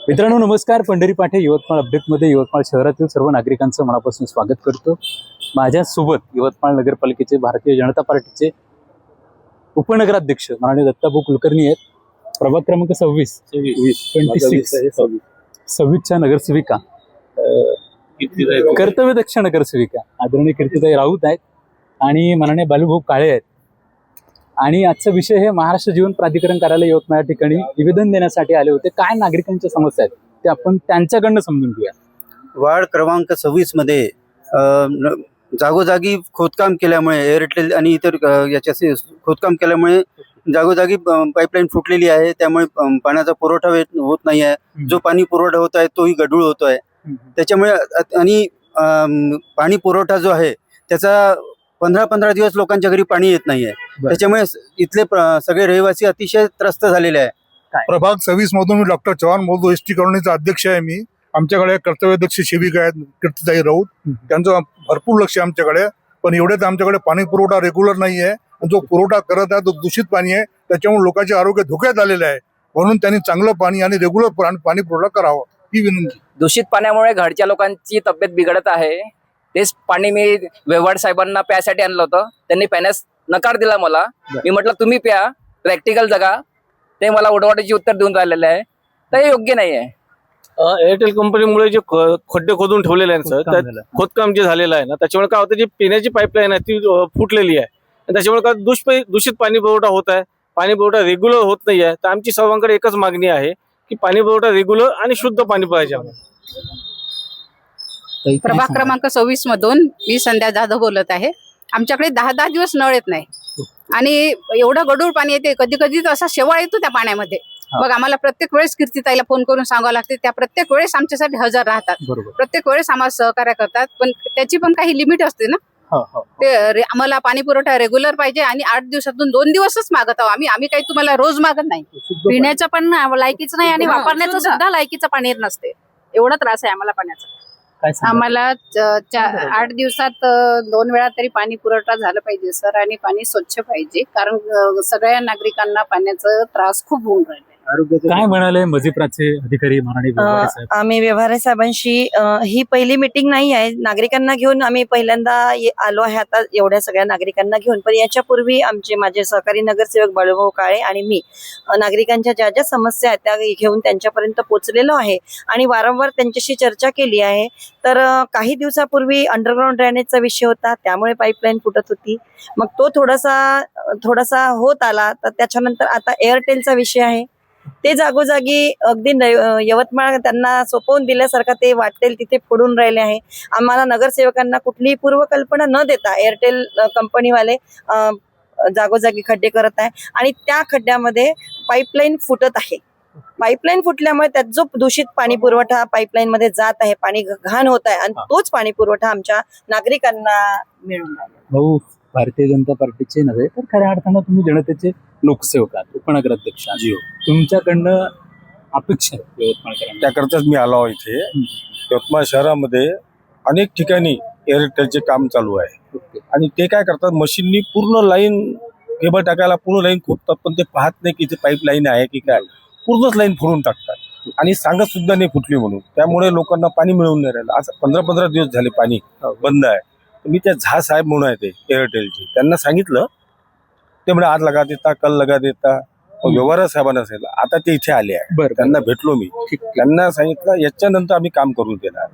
मित्रांनो नमस्कार. पंढरी पाठे यवतमाळ अपडेटमध्ये यवतमाळ शहरातील सर्व नागरिकांचं मनापासून स्वागत करतो. माझ्यासोबत यवतमाळ नगरपालिकेचे भारतीय जनता पार्टीचे उपनगराध्यक्ष माननीय दत्ताभाऊ कुलकर्णी आहेत. प्रभाग क्रमांक 26च्या नगरसेविका कर्तव्यदक्ष नगरसेविका आदरणीय कीर्तिताई राऊत आहेत आणि माननीय बालूभाऊ काळे आहेत. आणि आजचा विषय हे महाराष्ट्र जीवन प्राधिकरण कार्यालय यवतमाळ या ठिकाणी निवेदन देण्यासाठी आले होते. काय नागरिकांच्या समस्या आहेत ते आपण त्यांच्याकडनं समजून घेऊया. वार्ड क्रमांक 26 मध्ये जागोजागी खोदकाम केल्यामुळे एअरटेल आणि इतर याच्या खोदकाम केल्यामुळे जागोजागी पाईपलाईन फुटलेली आहे. त्यामुळे पाण्याचा पुरवठा होत नाही आहे. जो पाणी पुरवठा होत आहे तोही गढूळ होतोय. त्याच्यामुळे आणि पाणी पुरवठा जो आहे त्याचा 15-15 दिवस लोकांच्या घरी पाणी येत नाहीये. त्याच्यामुळे इथले सगळे रहिवासी अतिशय त्रस्त झालेले आहे. प्रभाग 26 मधून मी डॉक्टर चव्हाण बोलतो. एसटी कॉलनीचा अध्यक्ष आहे मी. आमच्याकडे कर्तव्यदक्ष सेविका आहेत कीर्तिताई राऊत. त्यांचं भरपूर लक्ष आहे आमच्याकडे. पण एवढ्याच आमच्याकडे पाणी पुरवठा रेग्युलर नाही आहे. जो पुरवठा करत आहे तो दूषित पाणी आहे. त्याच्यामुळे लोकांचे आरोग्य धोक्यात आलेलं आहे. म्हणून त्यांनी चांगलं पाणी आणि रेग्युलर पाणी पुरवठा करावा ही विनंती. दूषित पाण्यामुळे घरच्या लोकांची तब्येत बिघडत आहे. तेच पाणी मी व्यवहार साहेबांना प्यासाठी आणलं होतं. त्यांनी प्याण्यास नकार दिला मला. मी म्हटलं तुम्ही प्या, प्रॅक्टिकल जगा. ते मला उडवाटाची उत्तर देऊन राहिलेले आहे. तर हे योग्य नाही आहे. एअरटेल कंपनीमुळे जे खड्डे खोदून ठेवलेले आहेत सर, त्यात खोदकाम जे झालेलं आहे ना, त्याच्यामुळे काय होतं, जी पिण्याची पाईपलाईन आहे ती फुटलेली आहे. आणि त्याच्यामुळे काय दूषित पाणी पुरवठा होत आहे. पाणी पुरवठा रेग्युलर होत नाही आहे. तर आमची सर्वांकडे एकच मागणी आहे की पाणी पुरवठा रेग्युलर आणि शुद्ध पाणी पाहिजे. प्रभाग क्रमांक 26 मधून मी संध्या जाधव बोलत आहे. आमच्याकडे 10-10 दिवस नळ येत नाही आणि एवढं गढूळ पाणी येते. कधी कधी तर असा शेवाळ येतो त्या पाण्यामध्ये. मग आम्हाला प्रत्येक वेळेस कीर्तिताईला फोन करून सांगावं लागते. त्या प्रत्येक वेळेस आमच्यासाठी हजर राहतात. प्रत्येक वेळेस आम्हाला सहकार्य करतात. पण त्याची पण काही लिमिट असते ना. ते आम्हाला पाणी पुरवठा रेग्युलर पाहिजे आणि 8 दिवसातून 2 दिवसच मागत आहोत आम्ही काही तुम्हाला रोज मागत नाही. पिण्याचं पण लायकीचं नाही आणि वापरण्याचं सुद्धा लायकीचं पाणी नसते. एवढा त्रास आहे आम्हाला पाण्याचा. आम्हाला 8 दिवसात 2 वेळा तरी पाणी पुरवठा झाला पाहिजे सर. आणि पाणी स्वच्छ पाहिजे. कारण सगळ्या नागरिकांना पाण्याचा त्रास खूप होऊन राहिला. काय म्हणाले मजिप्राचे अधिकारी माननीय व्यवहारे साहेब? आम्ही व्यवहारे साहेबांशी ही पहिली मीटिंग नाही आहे. नागरिकांना घेऊन आम्ही पहिल्यांदा आलो आहे आता एवढ्या सगळ्या नागरिकांना घेऊन. पण याच्यापूर्वी माझे सहकारी नगरसेवक बाळूभाऊ काळे आणि मी नागरिकांच्या ज्या ज्या समस्या आहेत त्या घेऊन त्यांच्यापर्यंत पोहोचलेलो आहे आणि वारंवार त्यांच्याशी चर्चा केली आहे. तर काही दिवसापूर्वी अंडरग्राऊंड ड्रेनेजचा विषय होता. त्यामुळे पाईपलाईन फुटत होती. मग तो थोडासा होत आला. तर त्याच्यानंतर आता एअरटेलचा विषय आहे. ते जागोजागी अगदी यवतमाळ त्यांना सोपवून दिल्यासारखं ते वाटेल तिथे फोडून राहिले आहे. आम्हाला नगरसेवकांना कुठलीही पूर्वकल्पना न देता एअरटेल कंपनीवाले जागोजागी खड्डे करत आहे आणि त्या खड्ड्यामध्ये पाईपलाईन फुटत आहे. पाईपलाईन फुटल्यामुळे त्यात जो दूषित पाणी पुरवठा पाईपलाईन मध्ये जात आहे, पाणी घाण होत आहे आणि तोच पाणी पुरवठा आमच्या नागरिकांना मिळून राहिला. भारतीय जनता पार्टीचे नव्हे तर खऱ्या अर्थानं तुम्ही जनतेचे लोकसेवक आहात, उपनगराध्यक्ष. तुमच्याकडनं अपेक्षा यवतमाळकरांना त्याकरताच मी आलो इथे. यवतमाळ शहरामध्ये अनेक ठिकाणी एअरटेलचे काम चालू आहे आणि ते काय करतात, मशीननी पूर्ण लाईन केबल टाकायला पूर्ण लाईन खोदतात. पण ते पाहत नाही की इथे पाईप लाईन आहे की काय. पूर्णच लाईन फोडून टाकतात आणि सांगत सुद्धा नाही फुटली म्हणून. त्यामुळे लोकांना पाणी मिळून नाही राहिलं. आज 15-15 दिवस झाले पाणी बंद आहे. मी त्या झा साहेब म्हणून आहे ते एअरटेलचे, त्यांना सांगितलं. ते म्हणजे आज लगा देता, कल लगा देता. व्यवहार साहेबांना सांगितलं. आता ते इथे आले आहे. त्यांना भेटलो मी. त्यांना सांगितलं याच्यानंतर आम्ही काम करून देणार.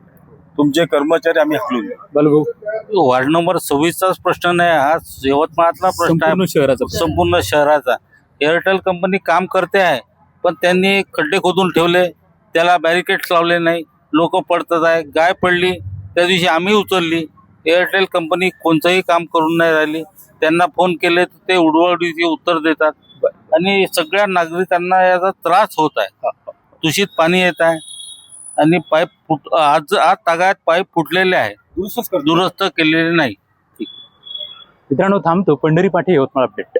तुमचे कर्मचारी आम्ही हकलून देऊ. वार्ड नंबर 26चाच प्रश्न नाही, हा यवतमाळातला प्रश्न आहे. संपूर्ण शहराचा. एअरटेल कंपनी काम करते आहे पण त्यांनी खड्डे खोदून ठेवले, त्याला बॅरिकेड्स लावले नाही. लोक पडतात आहे. गाय पडली त्या दिवशी आम्ही उचलली. एअरटेल कंपनी कोणतंही काम करून नाही राहिली. त्यांना फोन केले तर ते उडवडीचे उत्तर देतात आणि सगळ्या नागरिकांना याचा त्रास होत आहे. दूषित पाणी येत आहे आणि पाईप आज तागायत पाईप फुटलेले आहे, दुरुस्त केलेले नाही. मित्रांनो थांबतो. पंढरी पाठे यवतमाळ अपडेट.